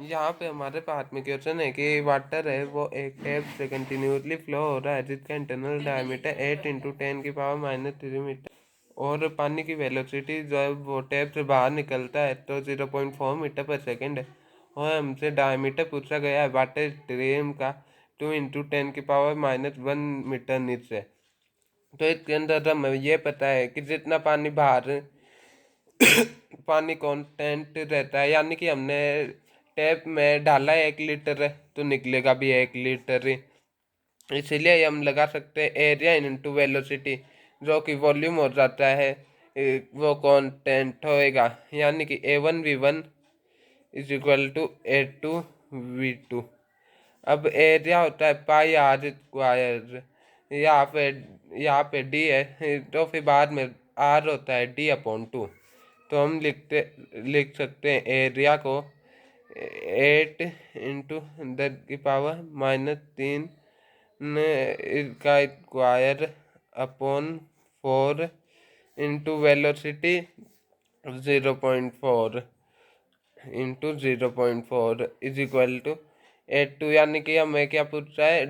यहाँ पे हमारे पास में क्वेश्चन है कि वाटर है वो एक टैप से कंटिन्यूसली फ्लो हो रहा है जिसका इंटरनल डायमीटर 8 × 10⁻³ मीटर और पानी की वेलोसिटी जब वो टैप से बाहर निकलता है तो 0.4 मीटर पर सेकेंड है। और हमसे डायमीटर पूछा गया है वाटर स्ट्रीम का 2 × 10⁻⁻1 मीटर तो इसके अंदर हमें ये पता है कि जितना पानी बाहर पानी कांस्टेंट रहता है, यानी कि हमने टैप में डाला है 1 लीटर है तो निकलेगा भी 1 लीटर ही। इसीलिए हम लगा सकते हैं एरिया इनटू वेलोसिटी, जो कि वॉल्यूम हो जाता है वो कांस्टेंट होएगा, यानी कि A1V1 = A2V2। अब एरिया होता है πr²। यहाँ पे d है तो फिर बाद में r होता है d/2। तो हम लिख सकते हैं एरिया को 8 × 10⁻³ का square upon 4 into velocity 0.4 into 0.4 = 8, यानी कि हमें क्या पूछ रहा है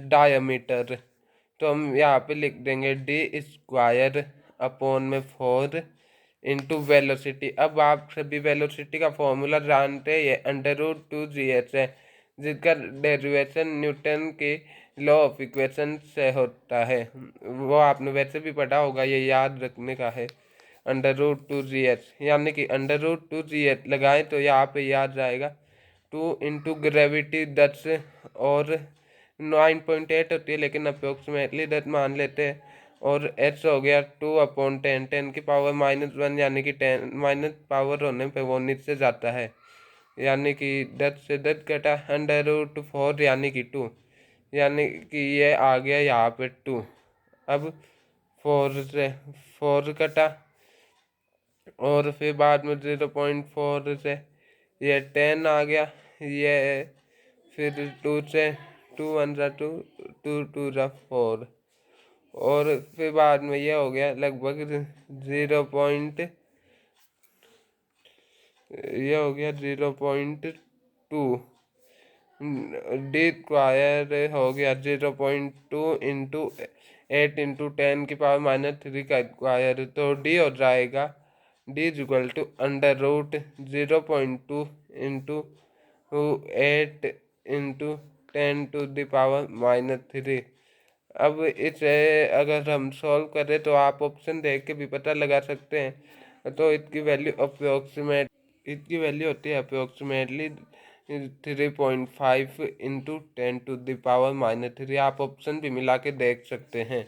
डायमीटर। तो हम यहाँ पे लिख देंगे d² अपॉन में 4 इंटू वेलोसिटी। अब आप सभी वेलोसिटी का फॉर्मूला जानते हैं, ये √2gh है जिसका डेरिवेशन न्यूटन के लॉ ऑफ इक्वेशन से होता है। वो आपने वैसे भी पढ़ा होगा, ये याद रखने का है। √2gh यानी कि √2gh लगाएं तो यहाँ पे याद जाएगा 2 इंटू ग्रेविटी 10 और 9.8 होती है, लेकिन अप्रोक्सीमेटली 10 मान लेते हैं। और h हो गया 2/10 10⁻⁻1, यानी कि 10 माइनस पावर होने पे वो नीचे जाता है, यानी कि 10 से 10 कटा √4 यानी कि 2, यानी कि ये आ गया यहाँ पे 2। अब 4 से 4 कटा और फिर बाद में 0.4 से ये 10 आ गया, ये फिर 2 से 2 1 2 2 2 4 और फिर बाद में ये हो गया लगभग 0.2 d² हो गया 0.2 इंटू 8 × 10⁻³ का स्क्वायर। तो d हो जाएगा d = √0.2 इंटू 8 × 10⁻³ अब इसे अगर हम सॉल्व करें तो आप ऑप्शन देख के भी पता लगा सकते हैं। तो इसकी वैल्यू होती है अप्रोक्सीमेटली 3.5 × 10⁻³ आप ऑप्शन भी मिला के देख सकते हैं।